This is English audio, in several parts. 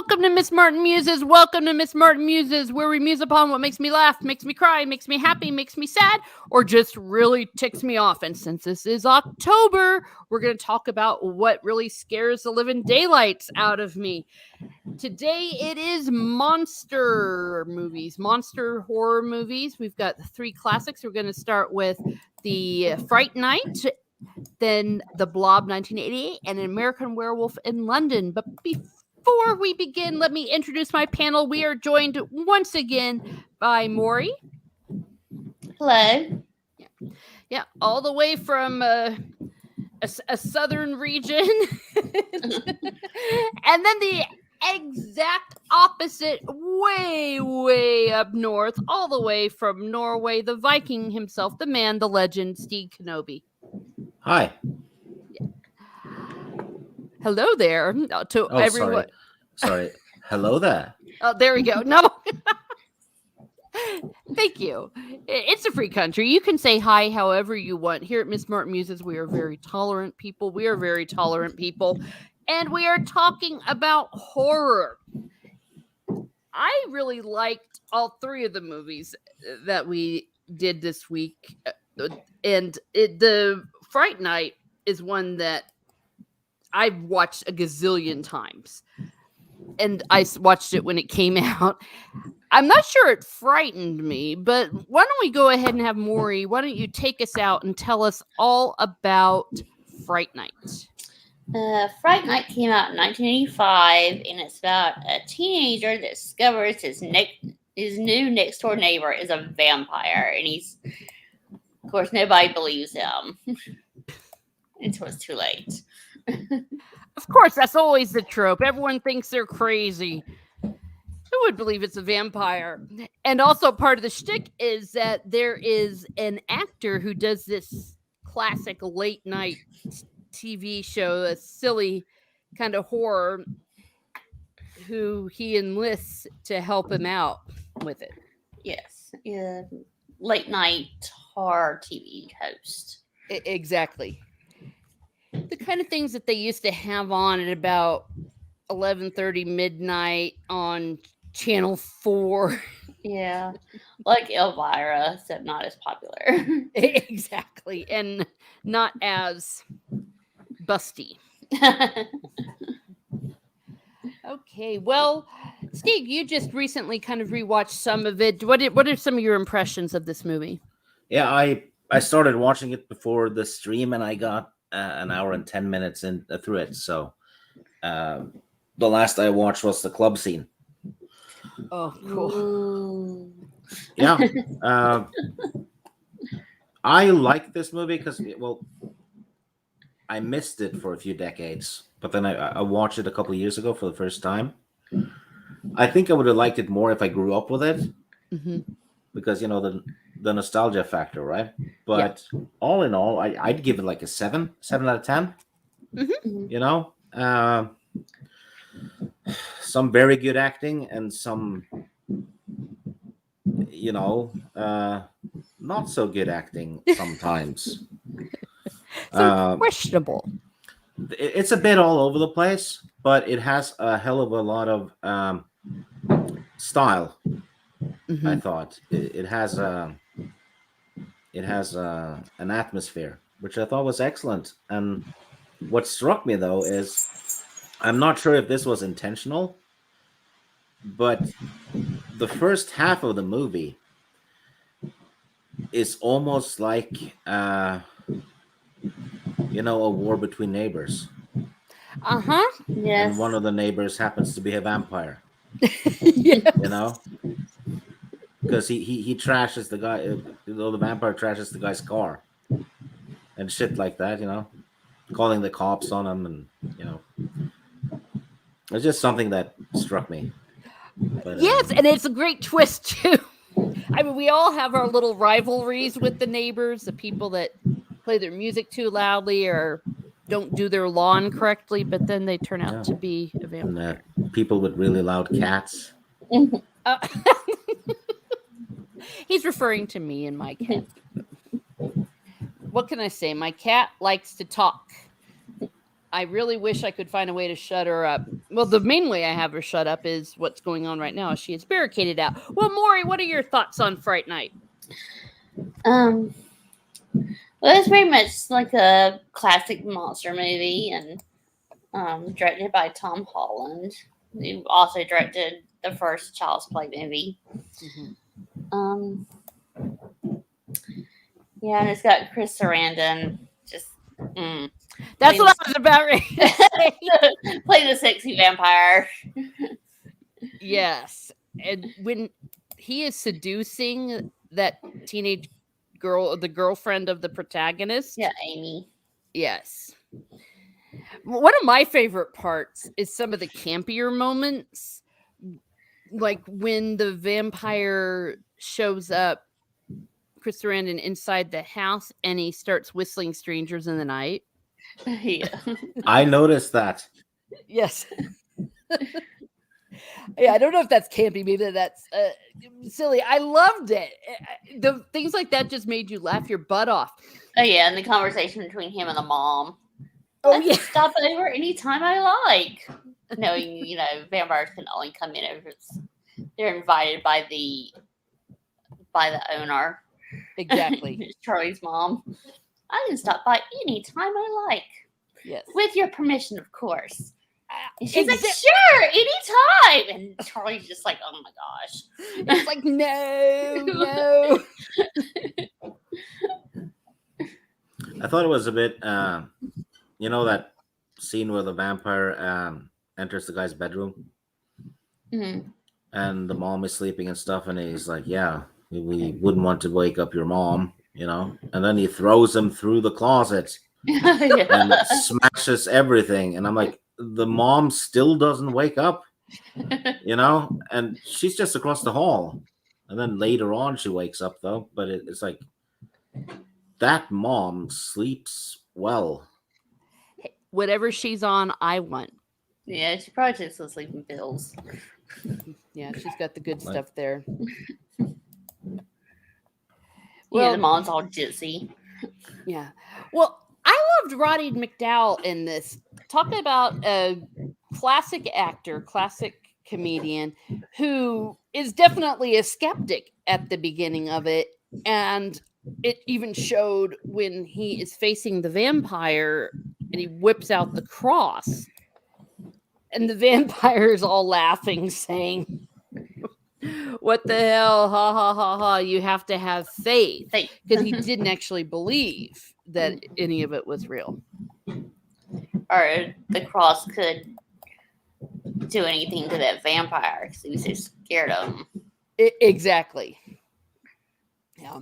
Welcome to Miss Martin Muses. Welcome to Miss Martin Muses, where we muse upon what makes me laugh, makes me cry, makes me happy, makes me sad, or just really ticks me off. And since this is October, we're going to talk about what really scares the living daylights out of me. Today it is monster movies, monster horror movies. We've got three classics. We're going to start with the Fright Night, then the Blob 1988, and an American Werewolf in London. But before we begin, let me introduce my panel. We are joined once again by Maury. Hello. Yeah, all the way from a southern region. And then the exact opposite, way up north, all the way from Norway, the Viking himself, the man, the legend, Steve Kenobi. Hi. Hello there to everyone. Sorry. Hello there. Oh, there we go. No. Thank you. It's a free country. You can say hi however you want. Here at Miss Martin Muses, we are very tolerant people. And we are talking about horror. I really liked all three of the movies that we did this week. And the Fright Night is one that I've watched a gazillion times. And I watched it when it came out. I'm not sure it frightened me, but why don't we go ahead and have Maury, why don't you take us out and tell us all about Fright Night? Fright Night came out in 1985, and it's about a teenager that discovers his new next door neighbor is a vampire, and of course, nobody believes him until it's too late. Of course, that's always the trope. Everyone thinks they're crazy. Who would believe it's a vampire? And also part of the shtick is that there is an actor who does this classic late night TV show, a silly kind of horror, who he enlists to help him out with it. Yes, late night horror TV host. Exactly. The kind of things that they used to have on at about 11:30 midnight on Channel 4. Yeah, like Elvira, except not as popular. Exactly, and not as busty. Okay, well, Steve, you just recently kind of rewatched some of it. What are some of your impressions of this movie? Yeah, I started watching it before the stream, and I got an hour and 10 minutes through it. So the last I watched was the club scene. Oh, cool. Ooh. Yeah. I like this movie because, well, I missed it for a few decades, but then I watched it a couple of years ago for the first time. I think I would have liked it more if I grew up with it, because, the nostalgia factor, right? But all in all, I'd give it like a 7 out of 10. Some very good acting and some, not so good acting sometimes. Questionable. It's a bit all over the place, but it has a hell of a lot of style. I thought it has an atmosphere, which I thought was excellent. And what struck me though is, I'm not sure if this was intentional, but the first half of the movie is almost like a war between neighbors. Yes. And one of the neighbors happens to be a vampire. Yes. Because he trashes the guy, the vampire trashes the guy's car and shit like that, calling the cops on him, and it's just something that struck me. But, yes, and it's a great twist too. I mean, we all have our little rivalries with the neighbors, the people that play their music too loudly or don't do their lawn correctly, but then they turn out to be a vampire. And people with really loud cats. He's referring to me and my cat. What can I say? My cat likes to talk. I really wish I could find a way to shut her up. Well, the main way I have her shut up is what's going on right now. She is barricaded out. Well, Maury, what are your thoughts on Fright Night? Well, it's very much like a classic monster movie, and directed by Tom Holland, who also directed the first Child's Play movie. Mm-hmm. Yeah, and it's got Chris Sarandon. Just That's what I was about ready to say. play the sexy vampire. Yes, and when he is seducing that teenage girl, the girlfriend of the protagonist. Yeah, Amy. Yes. One of my favorite parts is some of the campier moments, like when the vampire shows up, Chris Sarandon, inside the house, and he starts whistling "Strangers in the Night." Yeah. I noticed that. Yes. Yeah, I don't know if that's campy. Maybe that's silly. I loved it. The things like that just made you laugh your butt off. Oh yeah, and the conversation between him and the mom. Oh I yeah. can stop over anytime I like. Knowing, vampires can only come in if they're invited by the owner. Exactly. Charlie's mom. I can stop by anytime I like. Yes. With your permission, of course. And she's like, Exa- sure, anytime. And Charlie's just like, oh my gosh. It's like, no. I thought it was a bit, that scene where the vampire enters the guy's bedroom Mhm. and the mom is sleeping and stuff, and he's like, yeah, we wouldn't want to wake up your mom, and then he throws him through the closet and smashes everything. And I'm like, the mom still doesn't wake up, and she's just across the hall. And then later on she wakes up though, but it's like that mom sleeps well. Whatever she's on, I want. Yeah, she probably takes some sleeping pills. Yeah, she's got the good stuff there. Well, the mom's all jitsi. Yeah. Well, I loved Roddy McDowall in this. Talking about a classic actor, classic comedian, who is definitely a skeptic at the beginning of it. And it even showed when he is facing the vampire and he whips out the cross. And the vampire is all laughing, saying, what the hell? Ha ha ha ha. You have to have faith. Because he didn't actually believe that any of it was real. Or the cross could do anything to that vampire because he was so scared of him. Exactly. Yeah.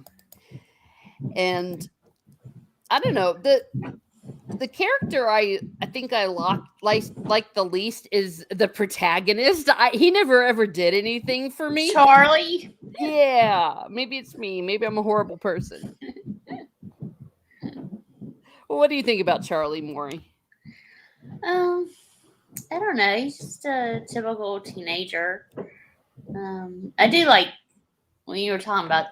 And I don't know. The character I think I like the least is the protagonist. He never ever did anything for me. Charlie? Yeah. Maybe it's me. Maybe I'm a horrible person. Well, what do you think about Charlie, Maury? I don't know. He's just a typical teenager. I do like when you were talking about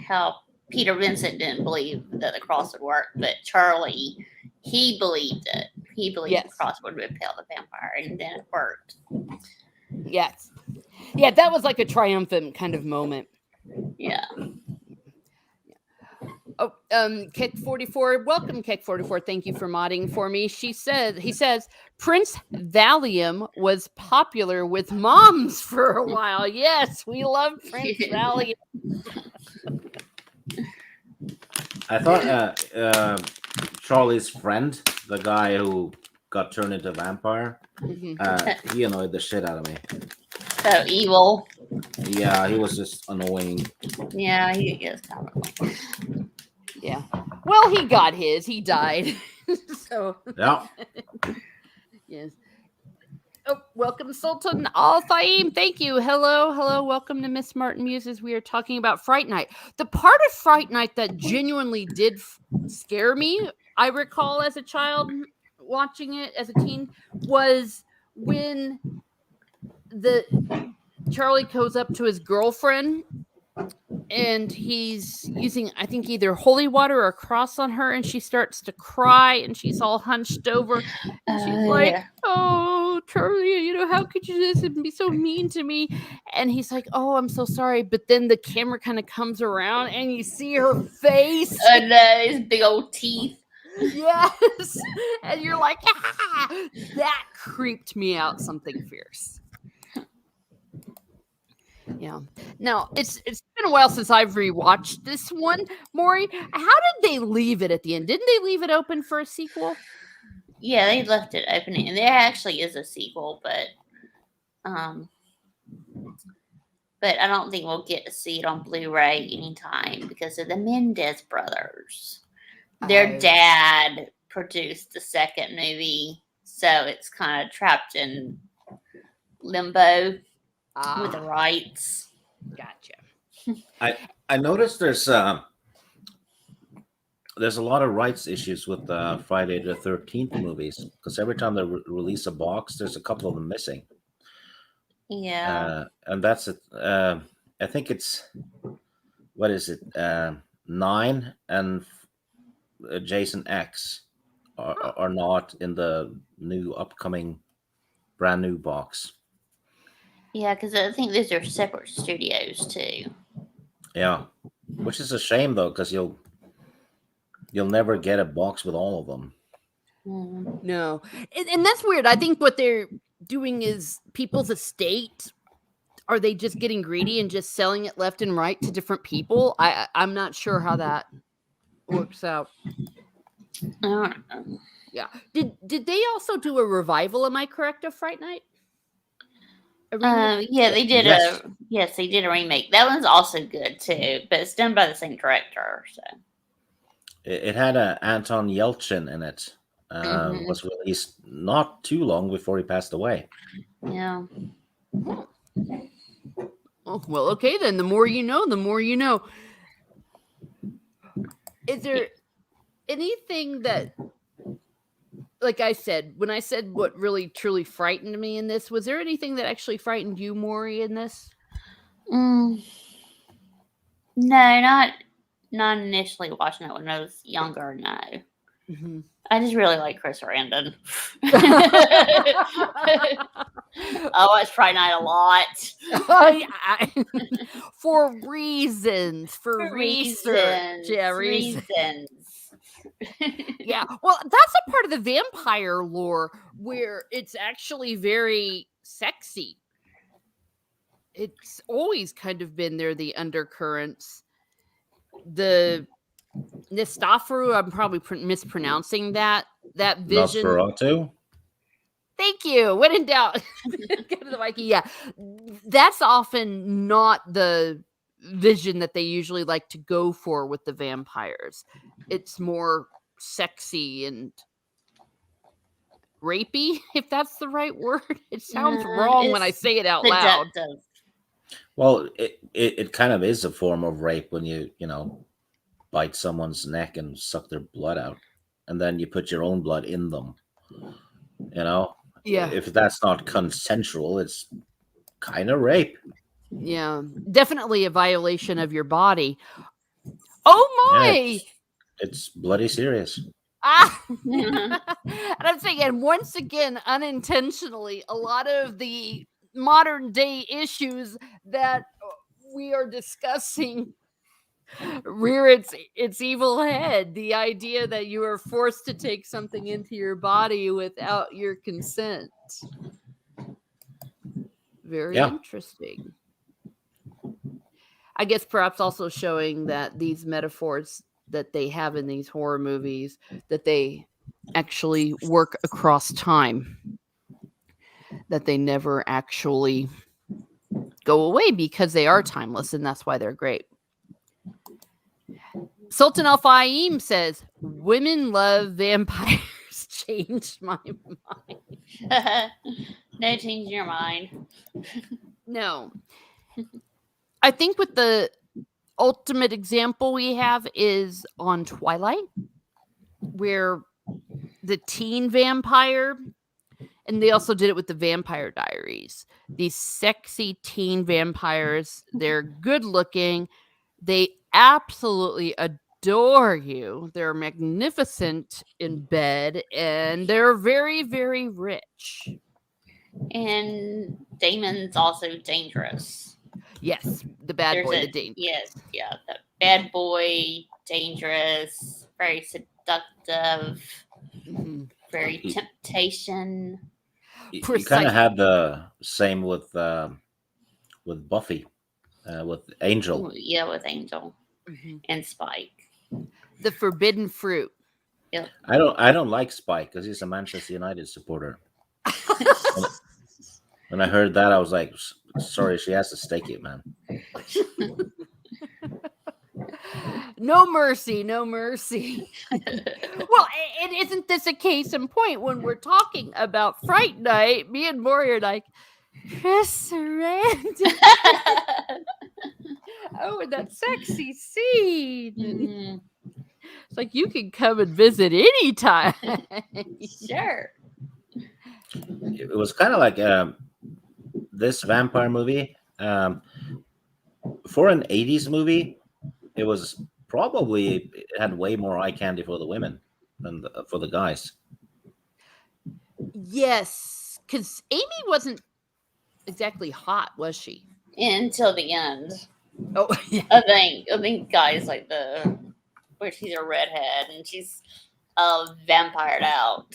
how Peter Vincent didn't believe that the cross would work, but Charlie, he believed it. He believed the cross would repel the vampire, and then it worked. Yes. Yeah, that was like a triumphant kind of moment. Yeah. Oh, Keck44, welcome Keck44. Thank you for modding for me. He says Prince Valium was popular with moms for a while. Yes, we love Prince Valium. I thought Charlie's friend, the guy who got turned into a vampire, he annoyed the shit out of me. So evil. Yeah, he was just annoying. Yeah, he is kind of annoying. Yeah. Well, he got his. He died. So. Yeah. Yes. Oh, welcome, Sultan Al Thaim. Thank you. Hello. Welcome to Miss Martin Muses. We are talking about Fright Night. The part of Fright Night that genuinely did scare me, I recall as a child watching it as a teen, was when Charlie goes up to his girlfriend and he's using, I think, either holy water or a cross on her, and she starts to cry and she's all hunched over and she's like, oh, Charlie, how could you do this and be so mean to me? And he's like, oh, I'm so sorry. But then the camera kind of comes around and you see her face. Oh no, his big old teeth. Yes. And you're like, that creeped me out something fierce. Yeah. Now, it's been a while since I've rewatched this one. Maury, how did they leave it at the end? Didn't they leave it open for a sequel? Yeah, they left it open, and there actually is a sequel, but I don't think we'll get to see it on Blu-ray anytime because of the Mendez brothers. Their dad produced the second movie, so it's kind of trapped in limbo with the rights. Gotcha. I noticed there's a lot of rights issues with Friday the 13th movies because every time they release a box, there's a couple of them missing. Yeah. And that's it. I think it's, what is it? 9 and Jason X are not in the new upcoming brand new box. Yeah, because I think those are separate studios too. Yeah, which is a shame though, because you'll never get a box with all of them. No, and that's weird. I think what they're doing is people's estate. Are they just getting greedy and just selling it left and right to different people? I'm not sure how that works out. Yeah. Did they also do a revival? Am I correct, of Fright Night? Yeah, they did Yes. they did a remake. That one's also good too, but it's done by the same director. So It had Anton Yelchin in it. Was released not too long before he passed away. yeah. Oh, well, okay then. The more you know, the more you know. Is there anything that, like I said, when I said what really truly frightened me in this, was there anything that actually frightened you, Maury, in this? No, not initially watching it when I was younger. No, I just really like Chris Sarandon. I watch Fright Night a lot. For reasons, for research. Yeah, reasons. Yeah, well, that's a part of the vampire lore where it's actually very sexy. It's always kind of been there, the undercurrents. The Nistafaru, I'm probably mispronouncing that vision. Nosferatu? Thank you. When in doubt, go to the Mikey. Yeah, that's often not the vision that they usually like to go for with the vampires. It's more sexy and rapey, if that's the right word. It sounds wrong when I say it out loud. Well, it kind of is a form of rape when you bite someone's neck and suck their blood out, and then you put your own blood in them. Yeah. If that's not consensual, it's kind of rape. Yeah, definitely a violation of your body. Oh my! Yeah, it's bloody serious. And I'm saying, and once again, unintentionally, a lot of the modern day issues that we are discussing rear its evil head. The idea that you are forced to take something into your body without your consent. Very interesting. I guess perhaps also showing that these metaphors that they have in these horror movies, that they actually work across time, that they never actually go away because they are timeless, and that's why they're great. Sultan Al-Fahim says, women love vampires. Changed my mind. No, change your mind. No. I think with the ultimate example we have is on Twilight, where the teen vampire, and they also did it with the Vampire Diaries. These sexy teen vampires, they're good looking. They absolutely adore you. They're magnificent in bed, and they're very, very rich. And Damon's also dangerous. Yes, the bad boy, the danger. Yes, yeah, the bad boy, dangerous, very seductive, Mhm. very He- temptation. You kind Precisely. of had the same with Buffy, with Angel. Yeah, with Angel Mhm. and Spike. The forbidden fruit. I don't like Spike because he's a Manchester United supporter. When I heard that, I was like, sorry, she has to stake it, man. No mercy, no mercy. Well, and isn't this a case in point when we're talking about Fright Night? Me and Maury are like, Chris Sarandon. Oh, and that sexy scene. Mm, It's like you can come and visit anytime. sure. It was kind of like this vampire movie. For an 80s movie, it was probably, it had way more eye candy for the women than for the guys. Yes, because Amy wasn't exactly hot, was she? Until the end. Oh, yeah. I think guys like where she's a redhead and she's vampired out.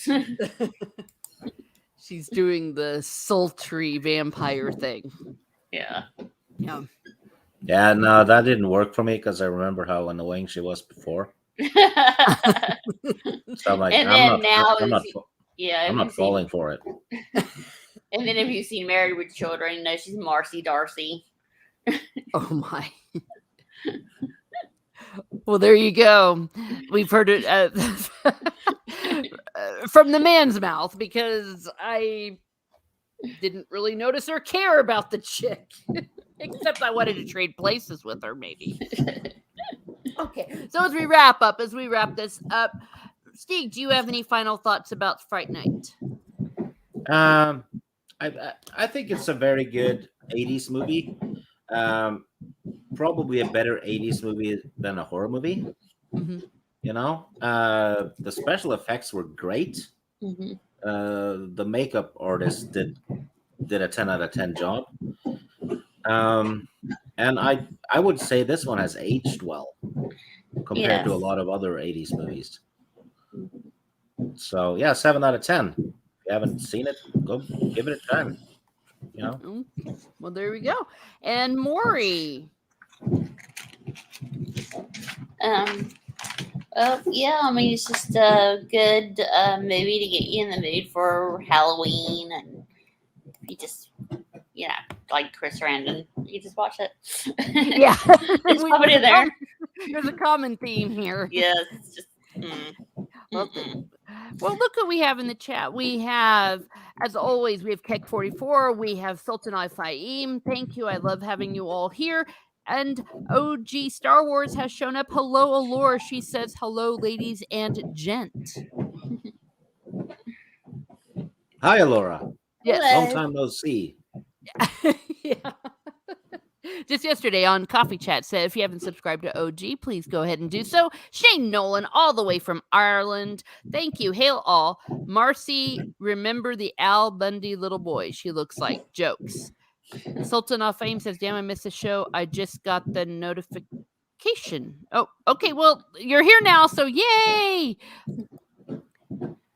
She's doing the sultry vampire thing. Yeah. Yeah. Yeah, no, that didn't work for me because I remember how annoying she was before. So I'm like, And then now I'm not if falling for it. And then if you've seen Married with Children, you know she's Marcy Darcy. Oh my. Well, there you go. We've heard it from the man's mouth because I didn't really notice or care about the chick. Except I wanted to trade places with her, maybe. Okay, so as we wrap this up, Steve, do you have any final thoughts about Fright Night? I think it's a very good 80s movie. Probably a better 80s movie than a horror movie. Mm-hmm. You know, the special effects were great. Mm-hmm. The makeup artist did a 10 out of 10 job. And I would say this one has aged well compared to a lot of other 80s movies. So yeah, 7 out of 10. If you haven't seen it, go give it a try. You know. Okay. Well, there we go. And Maury. Yeah, I mean, it's just a good movie to get you in the mood for Halloween, and you just, like Chris Sarandon, you just watch it. Yeah, Just pop it in there. There's a common theme here. Yes, it's just. Well, look what we have in the chat. We have, as always, we have Kek44. We have Sultan Al-Fahim. Thank you. I love having you all here. And OG Star Wars has shown up. Hello, Allure. She says, hello, ladies and gent. Hi, Alora. Yes. Long time no see. Yeah. Just yesterday on Coffee Chat said, if you haven't subscribed to OG, please go ahead and do so. Shane Nolan, all the way from Ireland. Thank you. Hail all. Marcy, remember the Al Bundy little boy. She looks like jokes. Sultan of Fame says, damn, I missed the show. I just got the notification. Oh, okay. Well, you're here now, so yay.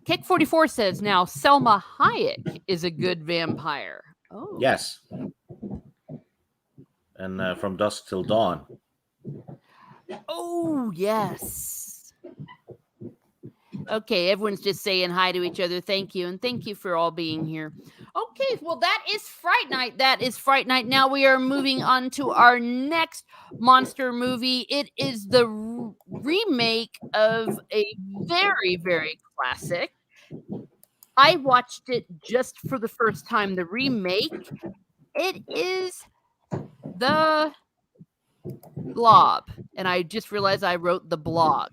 Kek44 says, now Selma Hayek is a good vampire. Oh. Yes. And From Dusk Till Dawn. Oh, yes. Okay, everyone's just saying hi to each other. Thank you, and thank you for all being here. Okay, well, that is Fright Night. That is Fright Night. Now we are moving on to our next monster movie. It is the remake of a very, very classic. I watched it just for the first time, the remake. It is the Blob, and I just realized I wrote the blog.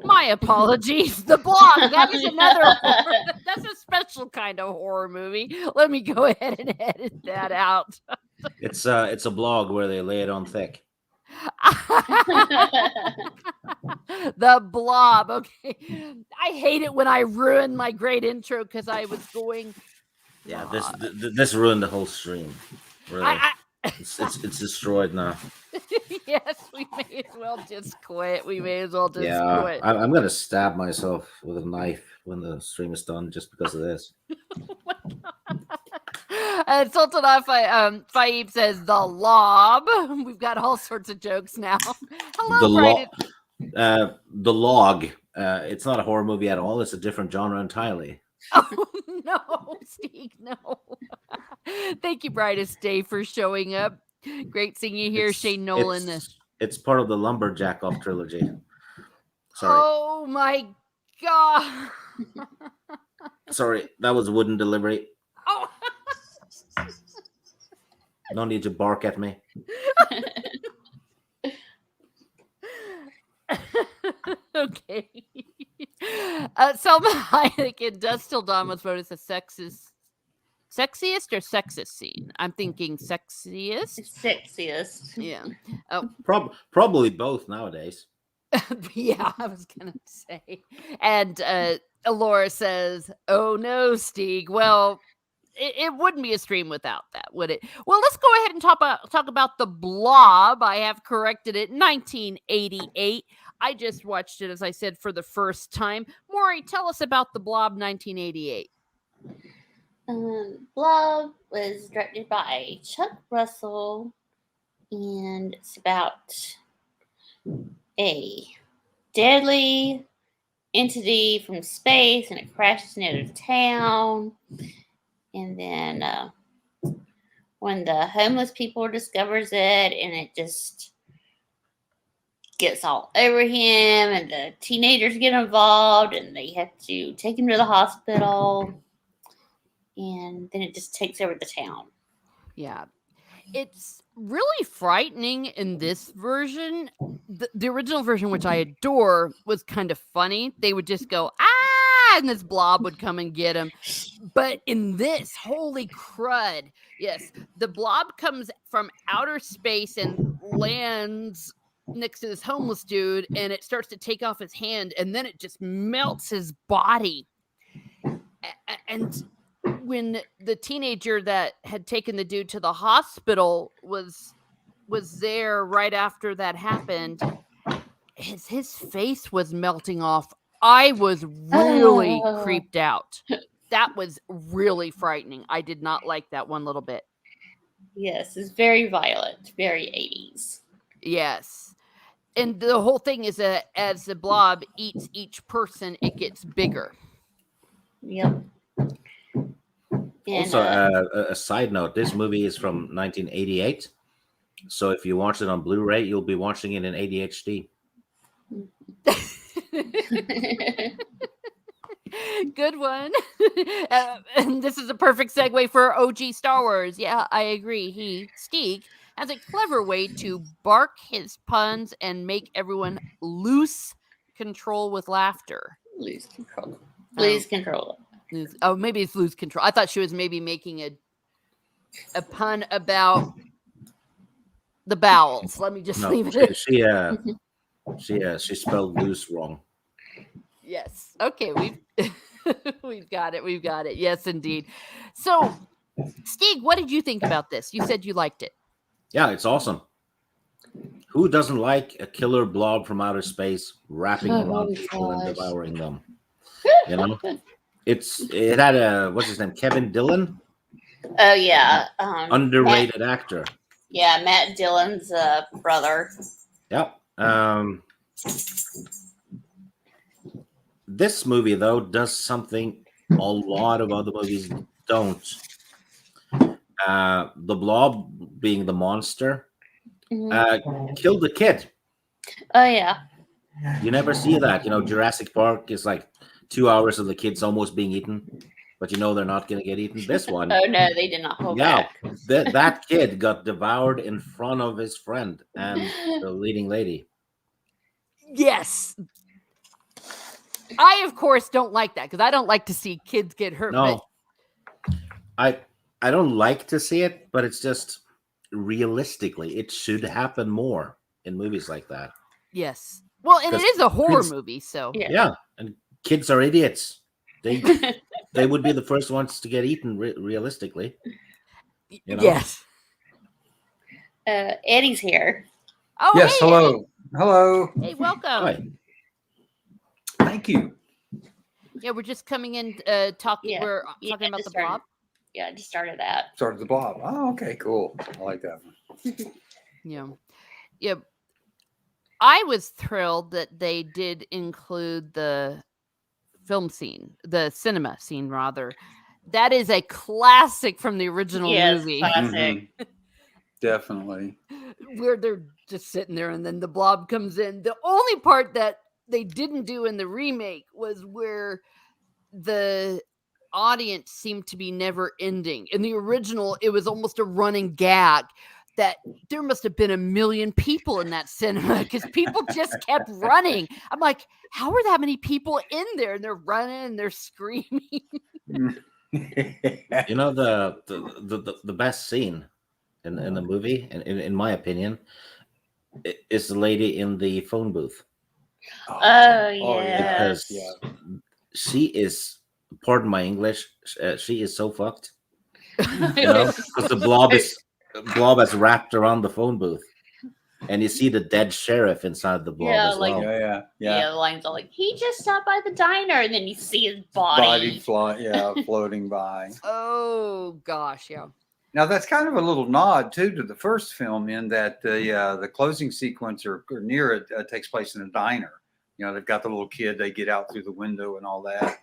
My apologies. The Blog. That is another horror. That's a special kind of horror movie. Let me go ahead and edit that out. It's a blog where they lay it on thick. The Blob. Okay. I hate it when I ruin my great intro because I was going Yeah, this ruined the whole stream. Really, I it's destroyed now. yes, we may as well just quit. We may as well just Yeah, quit. I'm gonna stab myself with a knife when the stream is done, just because of this. Sultan Faib says the lob. We've got all sorts of jokes now. Hello, The Brighton. The Log. It's not a horror movie at all. It's a different genre entirely. Oh no, Steve, no. Thank you, Brightest Day, for showing up. Great seeing you here, Shane Nolan. It's part of the Lumberjack off trilogy. Sorry. Oh my god. Sorry, that was wooden delivery. Oh. No need to bark at me. Okay. Selma Hayek in Dust Till Dawn was voted as sexiest or sexist scene. I'm thinking sexiest. Sexiest. Yeah. Probably both nowadays. Yeah, I was gonna say. And Laura says, "Oh no, Stieg. Well, it wouldn't be a stream without that, would it?" Well, let's go ahead and talk about the Blob. I have corrected it. 1988. I just watched it, as I said, for the first time. Maury, tell us about the Blob 1988. Blob was directed by Chuck Russell, and it's about a deadly entity from space, and it crashes into town. And then when the homeless people discovers it, and it just gets all over him, and the teenagers get involved, and they have to take him to the hospital, and then it just takes over the town. Yeah. It's really frightening in this version. The original version, which I adore, was kind of funny. They would just go, ah, and this blob would come and get him. But in this, holy crud. Yes, the blob comes from outer space and lands next to this homeless dude, and it starts to take off his hand, and then it just melts his body. And when the teenager that had taken the dude to the hospital was there right after that happened, his face was melting off. I was really creeped out. That was really frightening. I did not like that one little bit. Yes, it's very violent, very 80s. Yes. And the whole thing is that as the blob eats each person, it gets bigger. Yep. And, also, a side note, this movie is from 1988. So if you watch it on Blu-ray, you'll be watching it in ADHD. Good one. And this is a perfect segue for OG Star Wars. Yeah, I agree. Stieg has a clever way to bark his puns and make everyone lose control with laughter. Lose control. Lose control. Oh, maybe it's lose control. I thought she was maybe making a pun about the bowels. Let me just leave it. She spelled loose wrong. Yes. Okay, we've got it. We've got it. Yes, indeed. So, Stieg, what did you think about this? You said you liked it. Yeah, it's awesome. Who doesn't like a killer blob from outer space wrapping around people and devouring them? You know, it had what's his name, Kevin Dillon. Oh yeah, underrated actor. Yeah, Matt Dillon's brother. Yep. This movie though does something a lot of other movies don't. The blob, being the monster, killed the kid. Oh yeah. You never see that. You know, Jurassic Park is like 2 hours of the kids almost being eaten, but you know they're not going to get eaten. This one, oh no, they did not hold back. That kid got devoured in front of his friend and the leading lady. Yes. I, of course, don't like that because I don't like to see kids get hurt. No, but I don't like to see it, but it's just realistically, it should happen more in movies like that. Yes. Well, and it is a horror movie, so yeah, and kids are idiots. They they would be the first ones to get eaten realistically. You know? Yes. Eddie's here. Oh, Yes, hey, hello. Hello. Eddie. Hey, welcome. Hi. Thank you. Yeah, we're just coming in talking. Yeah. We're Yeah, talking about just the started. Blob. Yeah, I just started that. Started the Blob. Oh, okay, cool. I like that one. Yeah. Yeah. I was thrilled that they did include the film scene, the cinema scene, rather. That is a classic from the original Yes, movie. classic. Definitely. Where they're just sitting there and then the Blob comes in. The only part that they didn't do in the remake was where the audience seemed to be never ending. In the original, it was almost a running gag that there must have been 1 million people in that cinema because people just kept running. I'm like, how are that many people in there? And they're running and they're screaming. You know the best scene in the movie, in my opinion, is the lady in the phone booth. Oh, yeah. Because she is, pardon my English, she is so fucked. You know, because the blob has wrapped around the phone booth, and you see the dead sheriff inside the blob Yeah, as like- well. Yeah, the line's all like, he just stopped by the diner, and then you see his Body body. floating by. Oh, gosh, yeah. Now that's kind of a little nod too to the first film in that the closing sequence or near it takes place in a diner. You know, they've got the little kid, they get out through the window and all that.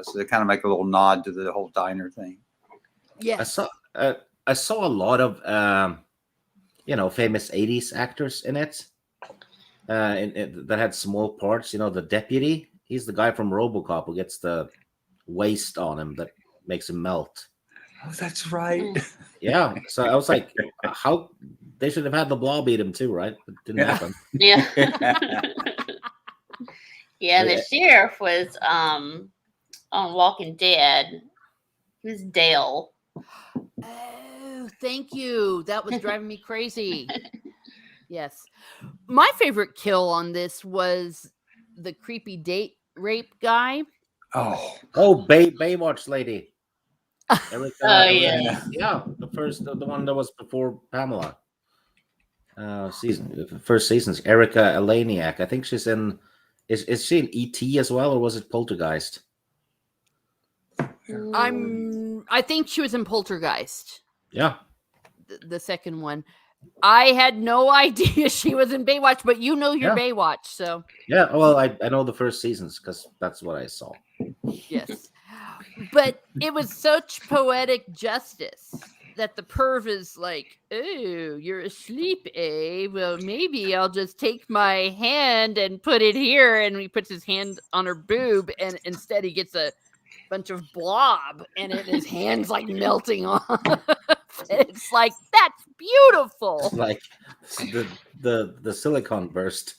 So they kind of make a little nod to the whole diner thing. Yeah. I saw a lot of famous 80s actors in it. That had small parts. You know, the deputy, he's the guy from RoboCop who gets the waste on him that makes him melt. Oh, that's right. Yeah. So I was like, how they should have had the Blob eat him too, right? But didn't happen. Yeah. Yeah, the sheriff was on Walking Dead. He was Dale. Oh, thank you. That was driving me crazy. Yes. My favorite kill on this was the creepy date rape guy. Oh, Baywatch lady. Erica, Oh, yeah. Yeah, the one that was before Pamela. First season's Erica Eleniak. I think she's in. Is she in E.T. as well, or was it Poltergeist? I think she was in Poltergeist, Yeah. the second one. I had no idea she was in Baywatch, but you know your Yeah. Baywatch, so Yeah. Well, I know the first seasons because that's what I saw. yes. But it was such poetic justice that the perv is like, oh, you're asleep, eh? Well, maybe I'll just take my hand and put it here. And he puts his hand on her boob, and instead he gets a bunch of blob, and his hand's like melting off. It's like, that's beautiful. It's like the silicon burst.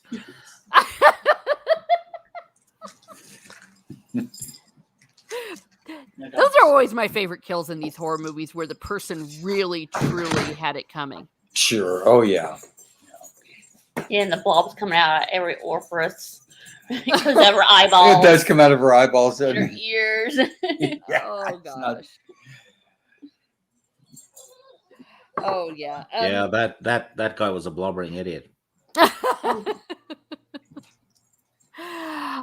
Those are always my favorite kills in these horror movies where the person really, truly had it coming. sure. Oh, yeah. Yeah, and the blob's coming out of every orifice. Because of her eyeballs. It does come out of her eyeballs. And her doesn't it? ears. Oh, it's not- gosh. Oh, yeah. Yeah, that guy was a blubbering idiot.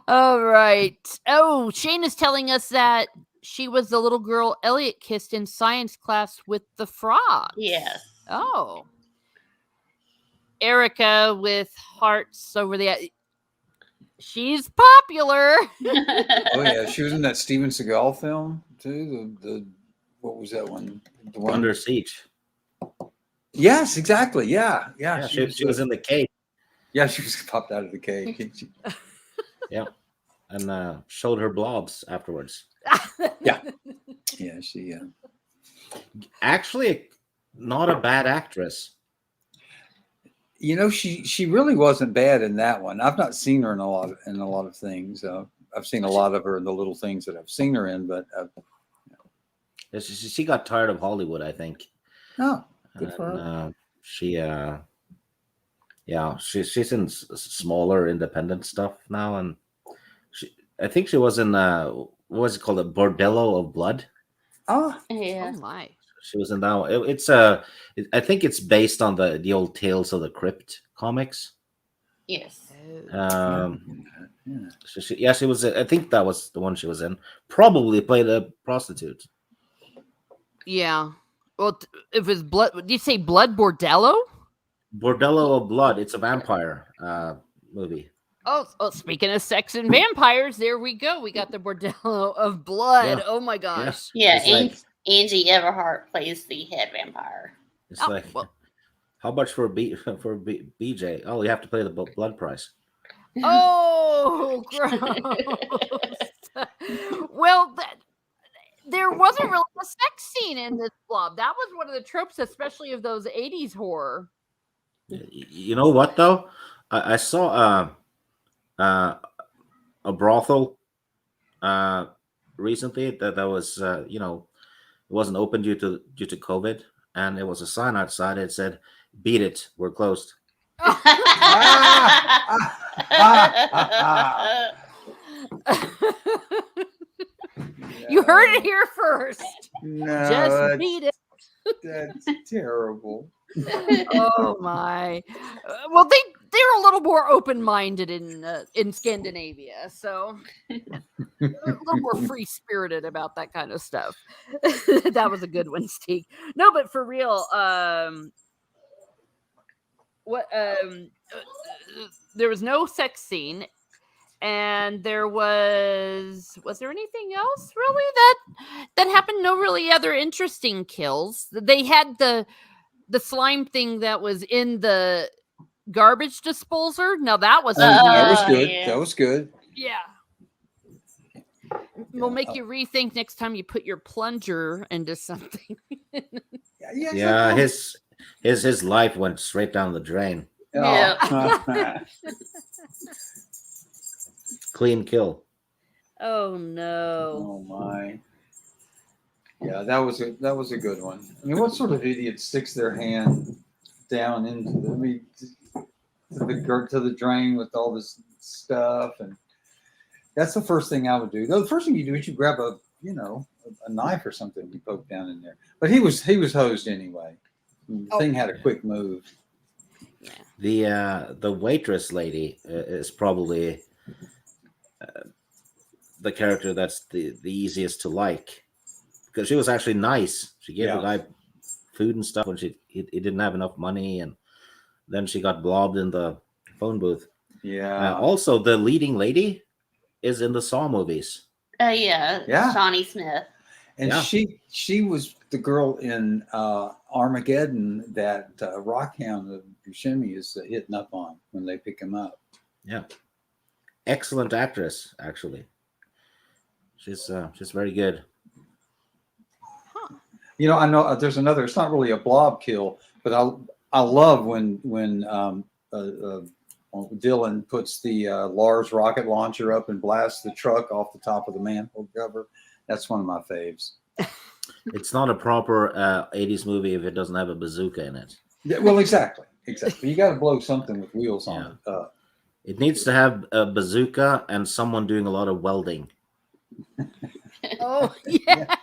All right. Oh, Shane is telling us that she was the little girl Elliot kissed in science class with the frog. Yes. Oh. Erica with hearts over the. She's popular. Oh, yeah. She was in that Steven Seagal film, too. The what was that one? The one Under Siege. Yes, exactly. Yeah. Yeah, she was in the cave. Yeah, she was popped out of the cave. Yeah, and showed her blobs afterwards. Yeah, she. Actually, not a bad actress. You know, she really wasn't bad in that one. I've not seen her in a lot of things. I've seen a lot of her in the little things that I've seen her in, but She got tired of Hollywood, I think. oh, good for her. And, she's in smaller independent stuff now, and I think she was in what was it called? A Bordello of Blood. Oh, Yeah. Oh my. She was in that one. I think it's based on the old Tales of the Crypt comics. Yes. yeah. She was. I think that was the one she was in. Probably played a prostitute. Yeah. Well, if it's blood, did you say Blood Bordello? Bordello of Blood. It's a vampire movie. Oh, speaking of sex and vampires, there we go. We got the Bordello of Blood. Yeah. Oh my gosh. Yeah, It's like, Angie Everhart plays the head vampire. it's Oh, like well. how much for BJ? Oh, you have to pay the blood price. Oh, gross. Well, there wasn't really a sex scene in this Blob. That was one of the tropes, especially of those 80s horror. You know what though? I saw a brothel recently that was it wasn't open due to COVID, and it was a sign outside. It said, "Beat it, we're closed." You heard it here first. No, Just beat it. that's terrible. Oh my. Well, they're a little more open-minded in Scandinavia, so they're a little more free-spirited about that kind of stuff. That was a good one, Steve. No, but for real, there was no sex scene, and there was there anything else really that happened? No really other interesting kills. They had the slime thing that was in the garbage disposer. Now that was That was Oh, good. yeah. That was good. yeah. Will make you rethink next time you put your plunger into something. Yeah, his life went straight down the drain. Yeah. Clean kill. Oh no. Oh my. Yeah, that was a good one. I mean, what sort of idiot sticks their hand down into to the drain with all this stuff? And that's the first thing I would do. The first thing you do is you grab a knife or something you poke down in there. But he was hosed anyway. The thing had a quick move. The waitress lady is probably the character that's the easiest to like, because she was actually nice. She gave the guy food and stuff when he didn't have enough money, and then she got blobbed in the phone booth. Yeah. Also, the leading lady is in the Saw movies. Yeah. Shawnee Smith. And she was the girl in Armageddon that Rockhound of Buscemi is hitting up on when they pick him up. Yeah, excellent actress. Actually, she's very good. I know there's another. It's not really a blob kill, but I love when Dylan puts the Lars rocket launcher up and blasts the truck off the top of the manhole cover. That's one of my faves. It's not a proper 80s movie if it doesn't have a bazooka in it. Yeah, well, exactly. You got to blow something with wheels on it. It needs to have a bazooka and someone doing a lot of welding. Oh yeah.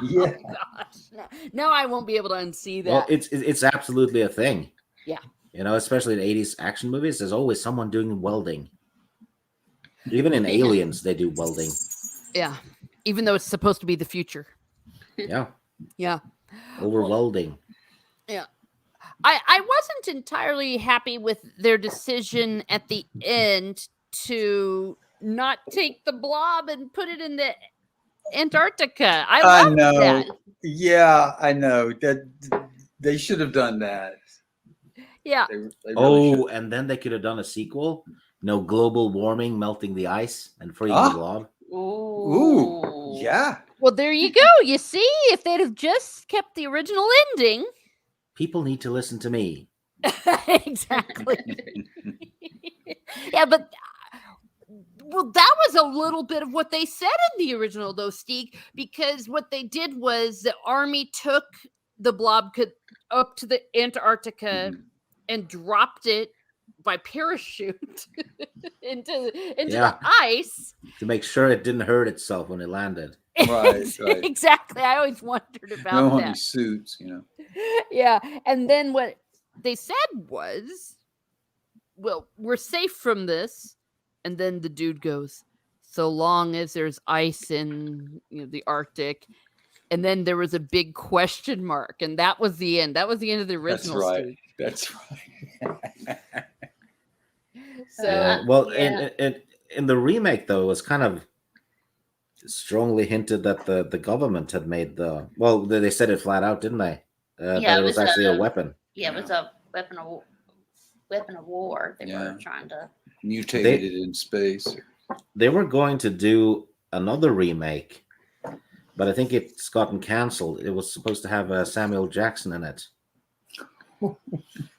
Yeah. Oh, gosh. No, I won't be able to unsee that. Well, it's absolutely a thing. Yeah. Especially in 80s action movies, there's always someone doing welding. Even in Aliens, they do welding. Yeah. Even though it's supposed to be the future. Yeah. Yeah. Over welding. Yeah. I wasn't entirely happy with their decision at the end to not take the blob and put it in the Antarctica. I know. That. Yeah, I know. That they should have done that. Yeah. They really should. And then they could have done a sequel. Global warming, melting the ice, and freeing the blob. Ooh. Yeah. Well, there you go. You see, if they'd have just kept the original ending. People need to listen to me. Exactly. Yeah, but that was a little bit of what they said in the original, though, Steve, because what they did was the army took the blob up to the Antarctica and dropped it by parachute into Yeah. the ice. To make sure it didn't hurt itself when it landed. Right. Exactly. I always wondered No about any that. suits, Yeah. And then what they said was, well, we're safe from this. And then the dude goes, so long as there's ice in the Arctic. And then there was a big question mark. And that was the end. That was the end of the That's original. right. Steve. That's right. So Well, yeah. in the remake, though, it was kind of strongly hinted that the government had made they said it flat out, didn't they? Yeah, that it it was was actually a- a weapon. Yeah, it was a weapon of war. They Yeah. were trying to. Mutated it in space. They were going to do another remake, but I think it's gotten canceled. It was supposed to have Samuel Jackson in it.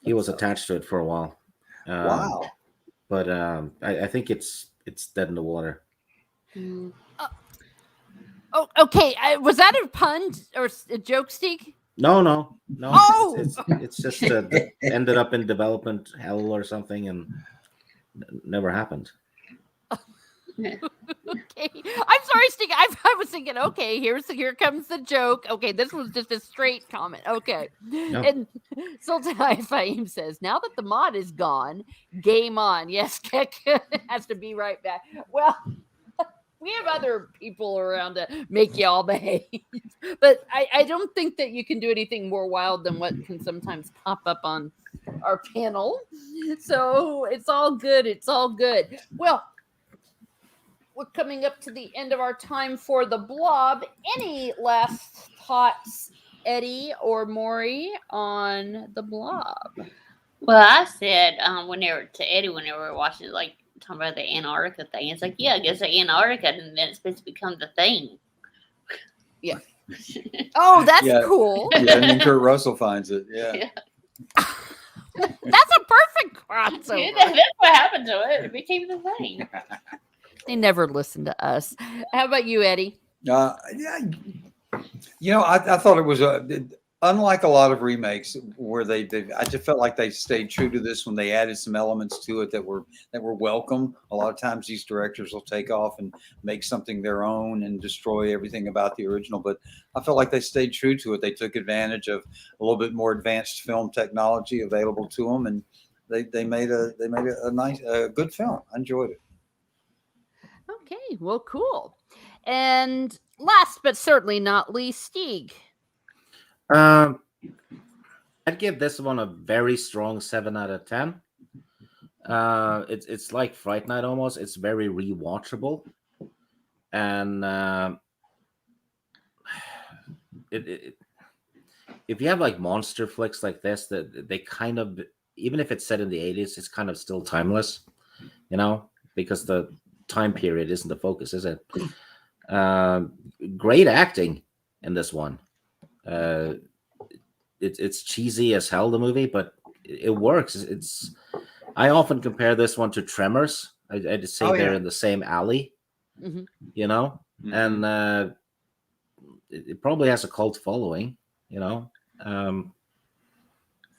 He was attached to it for a while. Wow. But I think it's dead in the water. Oh, okay. Was that a pun or a joke, Steve? No. Oh! It's just ended up in development hell or something and never happened. Okay. I'm sorry, Steve. I was thinking, okay, here comes the joke. Okay, this was just a straight comment. Okay. No. And Sultan Fahim says, now that the mod is gone, game on. Yes, Keck has to be right back. Well, we have other people around to make y'all behave. But I don't think that you can do anything more wild than what can sometimes pop up on our panel. So it's all good. It's all good. Well, we're coming up to the end of our time for the Blob. Any last thoughts, Eddie or Maury, on the Blob? Well, I said when they were watching, like talking about the Antarctica thing. It's like, yeah, I guess the Antarctica, and then it's supposed to become the thing. Yeah. Oh, that's Yeah. cool. Yeah, and then Kurt Russell finds it. Yeah. That's a perfect crossover. Yeah, that's what happened to it. It became the thing. They never listen to us. How about you, Eddie? Yeah. I thought it was unlike a lot of remakes where I just felt like they stayed true to this when they added some elements to it that were welcome. A lot of times these directors will take off and make something their own and destroy everything about the original. But I felt like they stayed true to it. They took advantage of a little bit more advanced film technology available to them, and they made a nice, good film. I enjoyed it. Okay, well, cool. And last but certainly not least, Stieg. I'd give this one a very strong 7 out of 10. It's like Fright Night almost. It's very rewatchable, and if you have like monster flicks like this, that they kind of, even if it's set in the 80s, it's kind of still timeless, because the time period isn't the focus, is it? Great acting in this one. It's cheesy as hell, the movie, but it works. I often compare this one to Tremors. I just say they're in the same alley, Mm-hmm. and it probably has a cult following,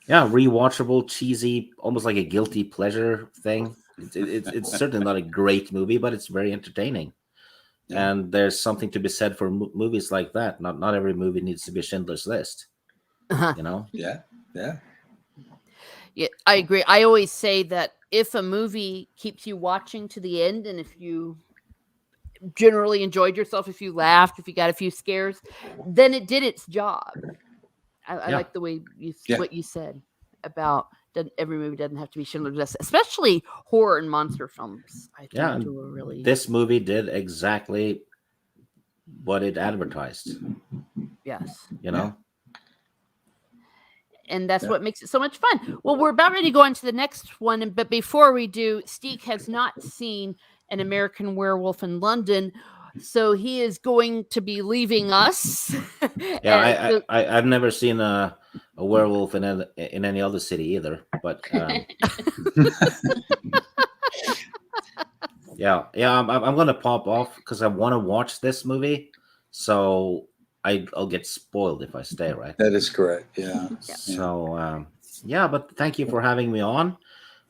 rewatchable, cheesy, almost like a guilty pleasure thing. It's certainly not a great movie, but it's very entertaining. Yeah. And there's something to be said for movies like that. Not every movie needs to be Schindler's List. Yeah. Yeah, I agree. I always say that if a movie keeps you watching to the end, and if you generally enjoyed yourself, if you laughed, if you got a few scares, then it did its job. I like the way what you said about that every movie doesn't have to be Schindler's List, especially horror and monster films. I think do a really. This movie did exactly what it advertised. Yes. And that's what makes it so much fun. Well, we're about ready to go on to the next one. But before we do, Steve has not seen An American Werewolf in London. So he is going to be leaving us. Yeah, I've never seen a werewolf in any other city either. But I'm going to pop off because I want to watch this movie. So I'll get spoiled if I stay, right? That is correct. Yeah. So, but thank you for having me on.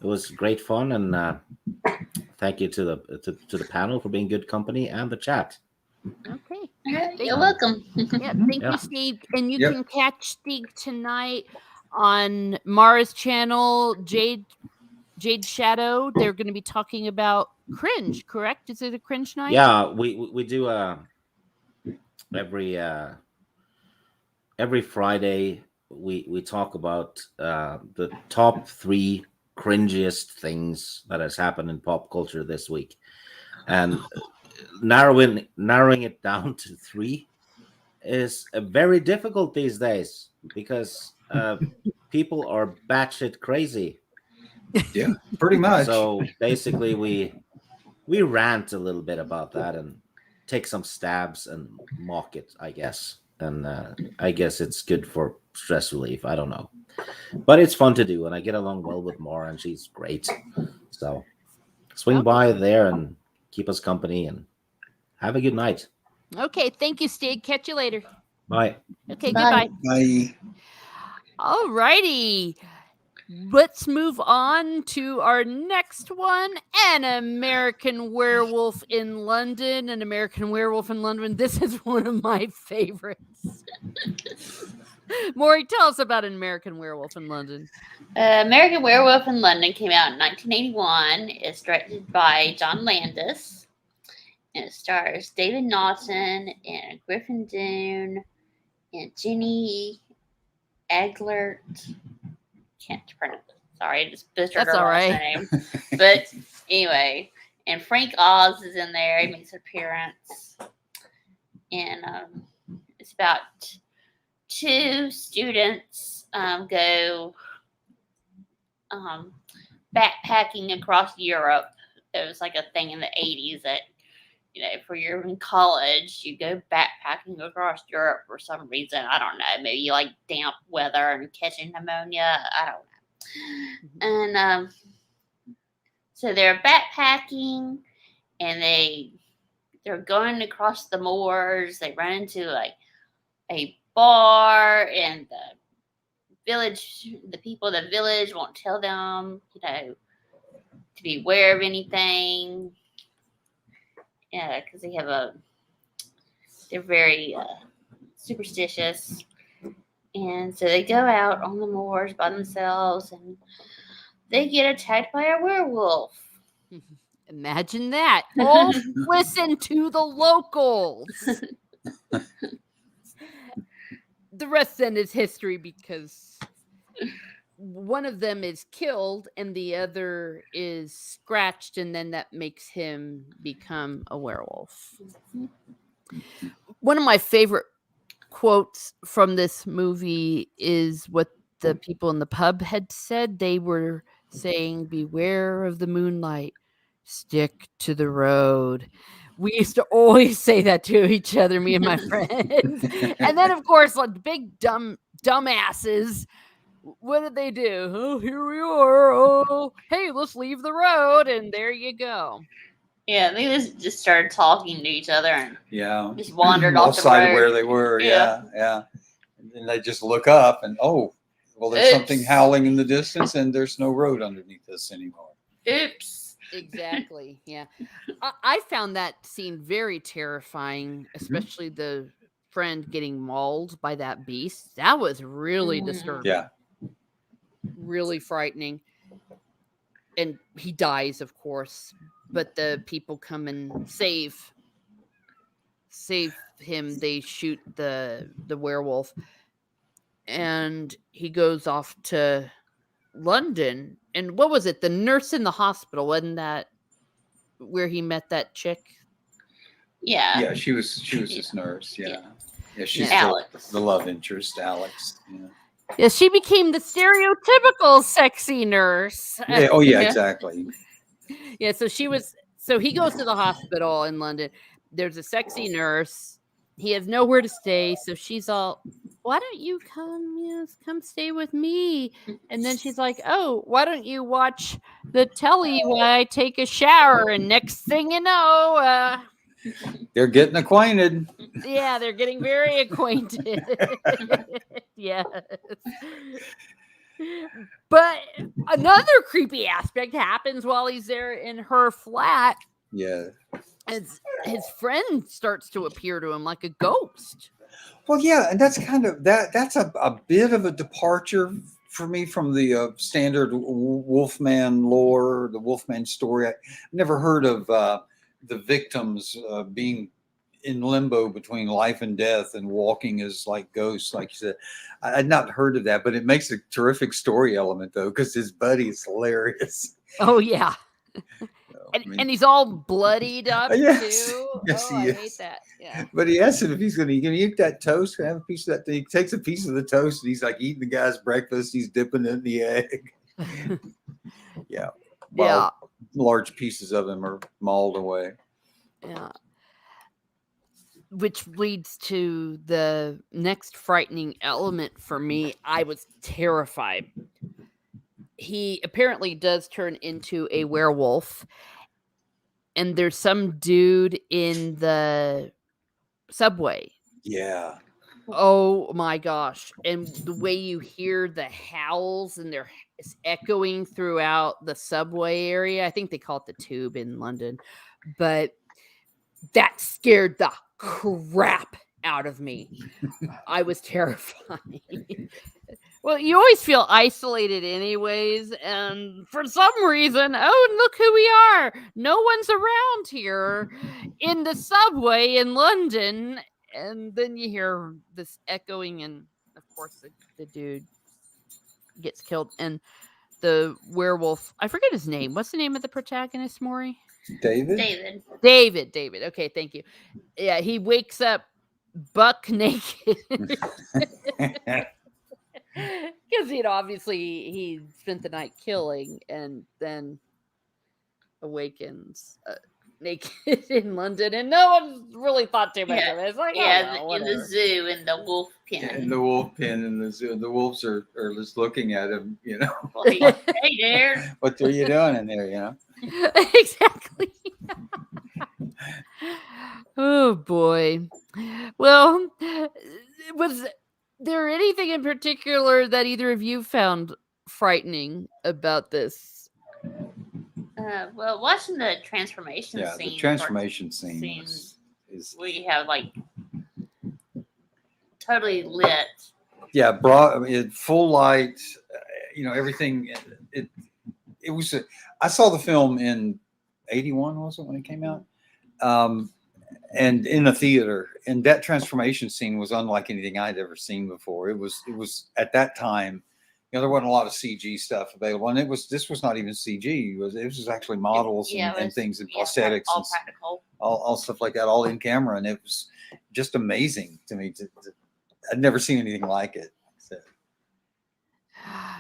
It was great fun, and thank you to the panel for being good company and the chat. Okay. Yeah, Thank you're you. welcome. Yeah, thank Yeah. you, Steve. And you Yep. can catch Steve tonight on Mara's channel, Jade Shadow. They're going to be talking about cringe, correct? Is it a cringe night? Yeah, we do every Friday we talk about the top 3 cringiest things that has happened in pop culture this week, and narrowing it down to 3 is very difficult these days because people are batshit crazy. Yeah, pretty much. So basically, we rant a little bit about that and take some stabs and mock it, I guess. And I guess it's good for stress relief. I don't know, but it's fun to do, and I get along well with Maura, and she's great. So swing by there and keep us company, and have a good night. Okay, thank you, Steve. Catch you later. Bye. Okay, Bye. goodbye. Bye. All righty. Let's move on to our next one, An American Werewolf in London. An American Werewolf in London. This is one of my favorites. Maury, tell us about An American Werewolf in London. American Werewolf in London came out in 1981. It's directed by John Landis. And it stars David Naughton and Griffin Dunne and Jenny Eglert. Can't pronounce it. Sorry, I just butchered That's her all last right. name. But anyway, and Frank Oz is in there. He makes an appearance. And it's about 2 students go backpacking across Europe. It was like a thing in the 80s that, for you're in college, you go backpacking across Europe for some reason. I don't know. Maybe you like damp weather and catching pneumonia. I don't know. And so they're backpacking, and they're going across the moors. They run into like a bar, and the people in the village won't tell them, to be aware of anything. Yeah, because they're very superstitious. And so they go out on the moors by themselves, and they get attacked by a werewolf. Imagine that. Oh, listen to the locals. The rest then is history, because one of them is killed and the other is scratched, and then that makes him become a werewolf. One of my favorite quotes from this movie is what the people in the pub had said. They were saying, "Beware of the moonlight, stick to the road." We used to always say that to each other, me and my friends. And then, of course, like big dumbasses, what did they do? Oh, here we are. Oh, hey, let's leave the road. And there you go. Yeah, they just started talking to each other and just wandered off off the side road. of where they were. Yeah. And then they just look up and, there's something howling in the distance, and there's no road underneath us anymore. Oops. Exactly. Yeah. I found that scene very terrifying, especially the friend getting mauled by that beast. That was really disturbing. Yeah. Really frightening. And he dies, of course, but the people come and save him. They shoot the werewolf, and he goes off to London. And what was it? The nurse in the hospital, wasn't that where he met that chick? Yeah. Yeah, she was his nurse. Yeah, she's Alex. the love interest, Alex. Yeah, she became the stereotypical sexy nurse. Yeah. Oh, yeah, exactly. Yeah, so he goes to the hospital in London. There's a sexy nurse. He has nowhere to stay, so she's all, "Why don't you come stay with me?" And then she's like, "Oh, why don't you watch the telly while I take a shower?" And next thing you know, they're getting acquainted. Yeah, they're getting very acquainted. Yes. But another creepy aspect happens while he's there in her flat. Yeah. As his friend starts to appear to him like a ghost. Well, yeah, and that's kind of that's a bit of a departure for me from the standard Wolfman lore, the Wolfman story. I never heard of the victims being in limbo between life and death and walking as like ghosts, like you said. I'd not heard of that, but it makes a terrific story element though, because his buddy is hilarious. Oh yeah. So, And he's all bloodied up yes, too. yes, Oh, he I is. hate that. Yeah. But he asks him if he's going to eat that toast. Can I have a piece of that thing? He takes a piece of the toast and he's like eating the guy's breakfast. He's dipping it in the egg. Yeah. Well, large pieces of him are mauled away. Yeah. Which leads to the next frightening element for me. I was terrified. He apparently does turn into a werewolf. And there's some dude in the subway. Yeah. Oh my gosh. And the way you hear the howls and they're echoing throughout the subway area. I think they call it the Tube in London. But that scared the crap out of me. I was terrified. Well, you always feel isolated anyways, and for some reason, oh, look who we are. No one's around here in the subway in London, and then you hear this echoing, and of course the dude gets killed, and the werewolf, I forget his name. What's the name of the protagonist, Maury? David. David. Okay, thank you. Yeah, he wakes up buck naked. Because he spent the night killing and then awakens naked in London, and no one really thought too much of it. It's like, in the zoo, in the wolf pen. In the wolf pen in the zoo. The wolves are just looking at him, you know. Like, hey there. What are you doing in there, you know? Exactly. Oh boy. Well, was there anything in particular that either of you found frightening about this? Well, watching the transformation scene. Yeah, the transformation scene is we have like totally lit. Yeah, full light. You know, everything. It was. I saw the film in '81. Was it when it came out? And in a theater, and that transformation scene was unlike anything I'd ever seen before. It was at that time, you know, there wasn't a lot of CG stuff available, and this was not even CG. It was actually models and things and prosthetics, all practical, all stuff like that, all in camera, and it was just amazing to me. I'd never seen anything like it. So.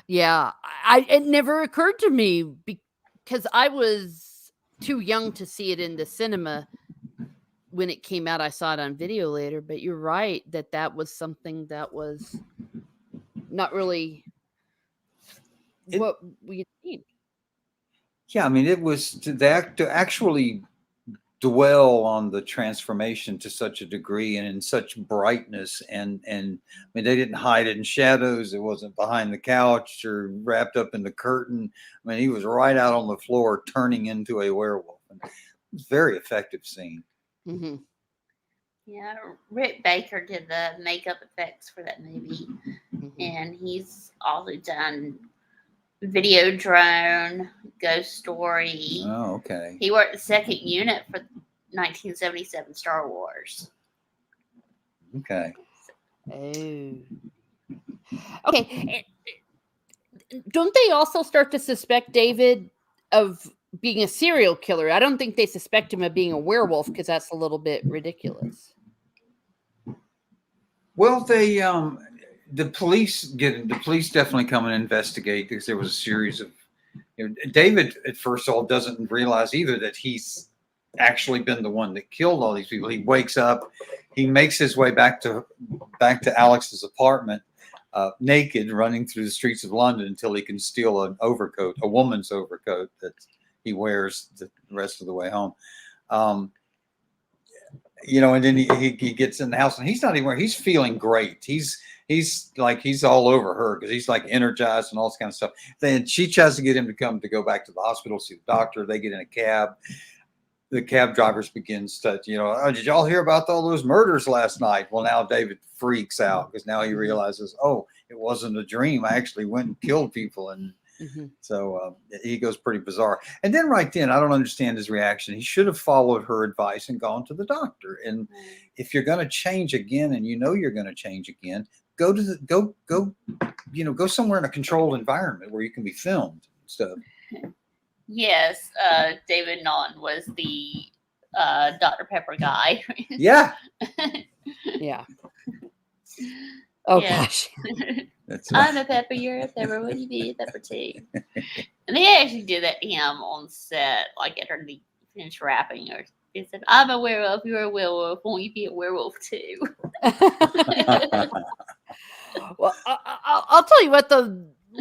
Yeah, it never occurred to me because I was too young to see it in the cinema. When it came out, I saw it on video later, but you're right that was something that was not really what we had seen. Yeah, I mean, it was to actually dwell on the transformation to such a degree and in such brightness, and I mean, they didn't hide it in shadows. It wasn't behind the couch or wrapped up in the curtain. I mean, he was right out on the floor, turning into a werewolf. And it was a very effective scene. Mm-hmm. Yeah, Rick Baker did the makeup effects for that movie, and he's also done Videodrome, Ghost Story. Oh, okay. He worked the second unit for 1977 Star Wars. Okay. Oh. Okay. Don't they also start to suspect David of being a serial killer? I don't think they suspect him of being a werewolf because that's a little bit ridiculous. Well, the police definitely come and investigate because there was a series of, you know, David at first all doesn't realize either that he's actually been the one that killed all these people. He wakes up, he makes his way back to Alex's apartment, naked, running through the streets of London until he can steal an overcoat, a woman's overcoat that he wears the rest of the way home. You know, and then he gets in the house and he's not even, he's feeling great. He's he's all over her because he's like energized and all this kind of stuff. Then she tries to get him to go back to the hospital, see the doctor. They get in a cab. The cab drivers begins to, oh, did y'all hear about all those murders last night? Well, now David freaks out because now he realizes, oh, it wasn't a dream. I actually went and killed people. And so he goes pretty bizarre. And then right then, I don't understand his reaction. He should have followed her advice and gone to the doctor. And if you're going to change again, and you're going to change again, go somewhere in a controlled environment where you can be filmed and stuff. Yes, David Naughton was the Dr. Pepper guy. Yeah. Yeah. Oh Yeah. gosh. That's I'm a pepper, you're a pepper, would you be a pepper too? And they actually did that to him on set, like after he finished rapping, or he said, I'm a werewolf, you're a werewolf, won't you be a werewolf too? Well, I'll tell you what,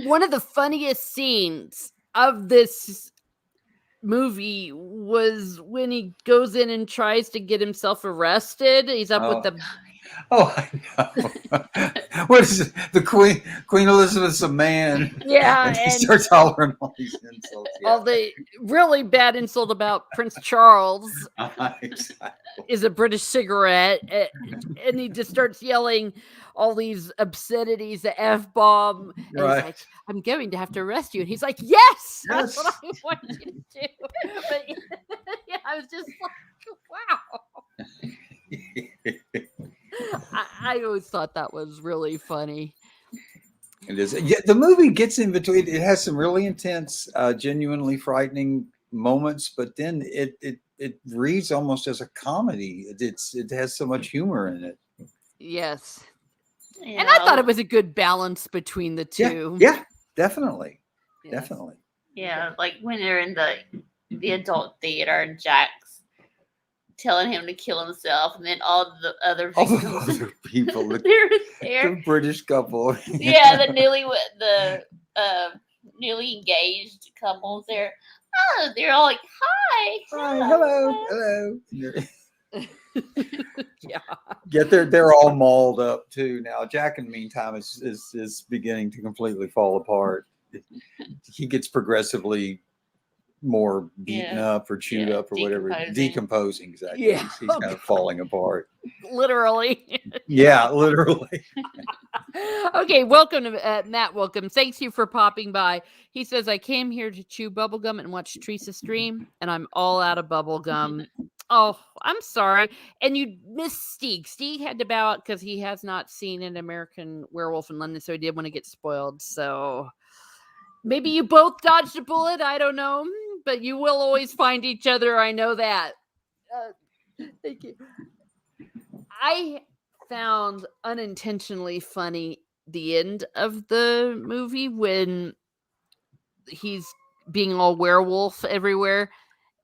one of the funniest scenes of this movie was when he goes in and tries to get himself arrested. He's up with the Oh, I know. What is it? The Queen Elizabeth's a man. Yeah, And he and starts hollering all these insults. all the really bad insult about Prince Charles Exactly. is a British cigarette, and he just starts yelling all these obscenities, the F-bomb, and he's Right. like, I'm going to have to arrest you. And he's like, yes, that's Yes. what I want you to do. But yeah, I was just like, wow. I always thought that was really funny. It is. Yeah, the movie gets in between. It has some really intense, genuinely frightening moments, but then it reads almost as a comedy. It has so much humor in it. Yes. You And I thought know? it was a good balance between the two. Yeah, definitely. Yes. Definitely. Yeah, like when they're in the adult theater and Jack's telling him to kill himself, and then all the other All the victims other people, they're the there. British couple. Yeah, the newly engaged couples there. Oh, they're all like, "Hi, Hi, hello. Yeah. Yet they're all mauled up too now. Jack, in the meantime, is beginning to completely fall apart. He gets progressively more beaten up or chewed up or whatever. Decomposing, exactly. Yeah. He's kind of falling apart. Literally. Yeah, literally. Okay, welcome to Matt. Welcome. Thanks you for popping by. He says, I came here to chew bubblegum and watch Teresa stream, and I'm all out of bubblegum. Oh, I'm sorry. And you missed Stieg. Stieg had to bow out because he has not seen an American Werewolf in London, so he did want to get spoiled. So maybe you both dodged a bullet. I don't know. But you will always find each other. I know that. Thank you. I found unintentionally funny the end of the movie when he's being all werewolf everywhere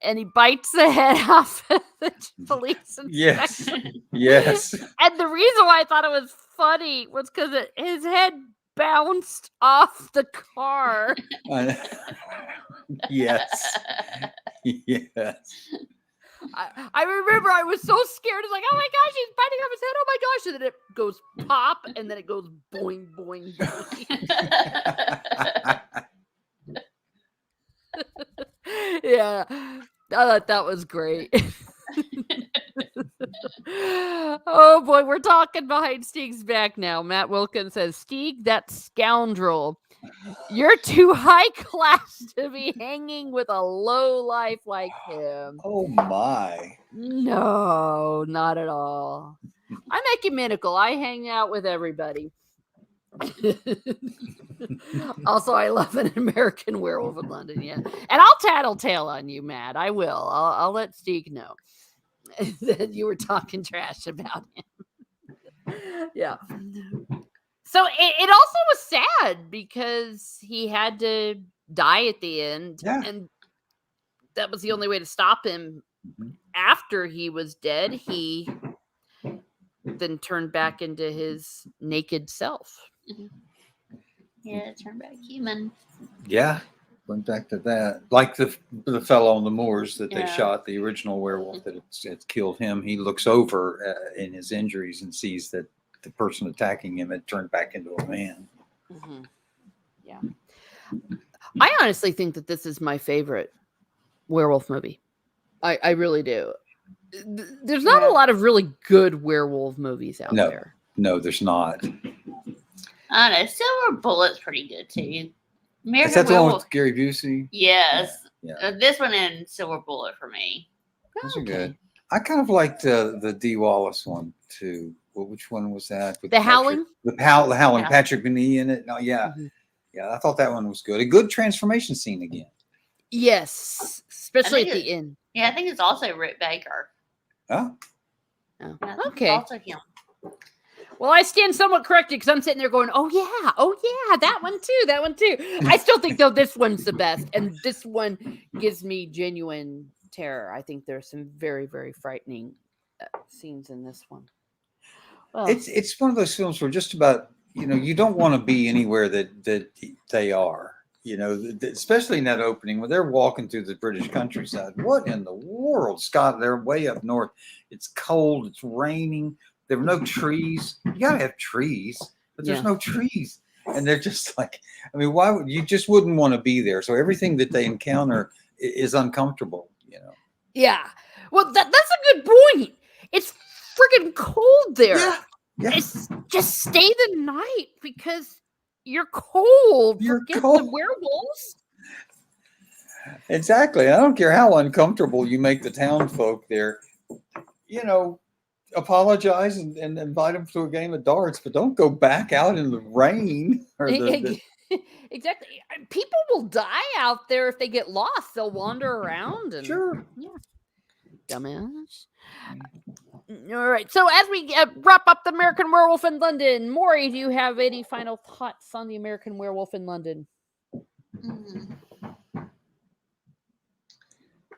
and he bites the head off of the police inspector. Yes. And the reason why I thought it was funny was because his head bounced off the car. Yes. Yes. I remember I was so scared. It's like, oh my gosh, he's biting off his head. Oh my gosh. And then it goes pop and then it goes boing, boing, boing. Yeah. I thought that was great. Oh boy, we're talking behind Stieg's back now. Matt Wilkins says, Stieg, that scoundrel. You're too high class to be hanging with a low life like him. Oh my. No, not at all. I'm ecumenical. I hang out with everybody. Also, I love an American Werewolf in London. Yeah, and I'll tattletale on you, Matt. I will. I'll let Stieg know that you were talking trash about him. Yeah. So it also was sad because he had to die at the end, and that was the only way to stop him. After he was dead, he then turned back into his naked self. Yeah, turn back human. Yeah, went back to that. Like the fellow on the moors that they Yeah. shot, the original werewolf that it's killed him. He looks over in his injuries and sees that the person attacking him had turned back into a man. Mhm. Yeah. I honestly think that this is my favorite werewolf movie. I really do. There's not a lot of really good werewolf movies out No. there. No, there's not. I don't know. Silver Bullet's pretty good too. American Is that the one Werewolf. with Gary Busey? Yes. Yeah. This one and Silver Bullet for me. Those are good. I kind of liked the Dee Wallace one too. Well, which one was that? With The Patrick- Howling? The Howling. Yeah. Patrick Beanie in it. No, yeah. Mhm. Yeah, I thought that one was good. A good transformation scene again. Yes, especially think at the end. Yeah, I think it's also Rick Baker. Oh, Oh, Yeah, I think it's okay. also him. Well, I stand somewhat corrected because I'm sitting there going, oh yeah, that one too. I still think though this one's the best, and this one gives me genuine terror. I think there's some very, very frightening scenes in this one. Well, it's one of those films where just about you don't want to be anywhere that they are. Especially in that opening when they're walking through the British countryside. What in the world, Scott? They're way up north. It's cold. It's raining. There are no trees. You gotta have trees, but there's no trees, and they're just like, I mean, why would you just wouldn't want to be there? So everything that they encounter is uncomfortable. yeah. Well, that's a good point. It's freaking cold there. Yeah. It's just stay the night because you're cold. You're Forget cold. the werewolves. Exactly. I don't care how uncomfortable you make the town folk there. Apologize and invite them to a game of darts, but don't go back out in the rain. Or Exactly. People will die out there if they get lost. They'll wander around and Sure. dumbass. All right. So as we wrap up the American Werewolf in London, Maury, do you have any final thoughts on the American Werewolf in London? Mhm.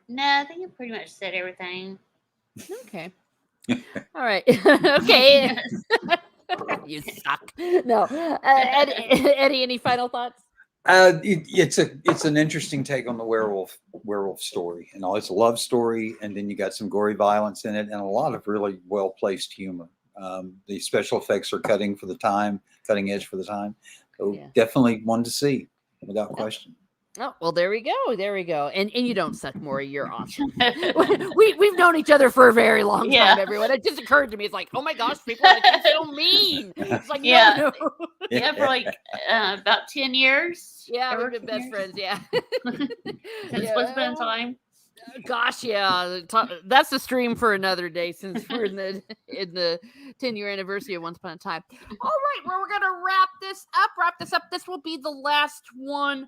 No, I think you pretty much said everything. Okay. All right. Okay. You suck. No. Eddie, any final thoughts? It's an interesting take on the werewolf story, and all. It's a love story, and then you got some gory violence in it, and a lot of really well placed humor. The special effects are cutting edge for the time. So definitely one to see without question. Oh, well, there we go. And you don't suck, Maury. You're awesome. We've known each other for a very long time, everyone. It just occurred to me. It's like, oh my gosh, people are like, you're so mean. It's like, no. Yeah, for like about 10 years. Yeah, we've been best friends, yeah. Since what's been time? Gosh, yeah. That's a stream for another day since we're in the 10-year anniversary of Once Upon a Time. All right, well, we're gonna wrap this up. This will be the last one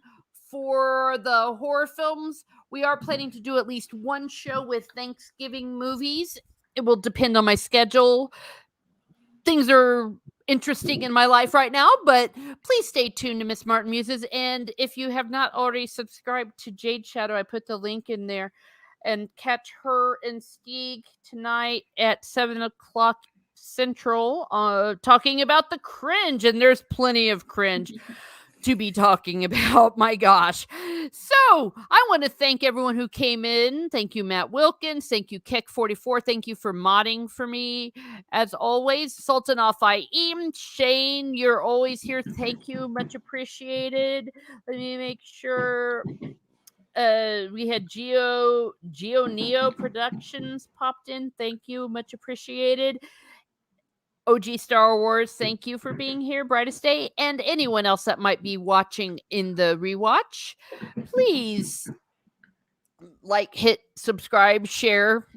for the horror films. We are planning to do at least one show with Thanksgiving movies. It will depend on my schedule. Things are interesting in my life right now, but please stay tuned to Miss Martin Muses. And if you have not already subscribed to Jade Shadow, I put the link in there, and catch her and Stieg tonight at 7:00 Central, talking about the cringe. And there's plenty of cringe to be talking about. My gosh. So I want to thank everyone who came in. Thank you, Matt Wilkins. Thank you, Keck44. Thank you for modding for me. As always, Sultan Al Fahim, Shane, you're always here. Thank you. Much appreciated. Let me make sure. We had Geo Neo Productions popped in. Thank you. Much appreciated. OG Star Wars, thank you for being here, Brightest Day. And anyone else that might be watching in the rewatch, please hit subscribe, share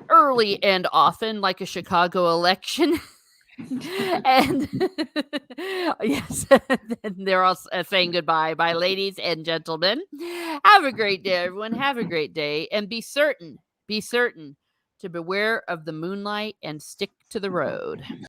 early and often, like a Chicago election. And yes, they're all saying goodbye. Bye, ladies and gentlemen. Have a great day, everyone. Have a great day. And be certain to beware of the moonlight and stick to the road.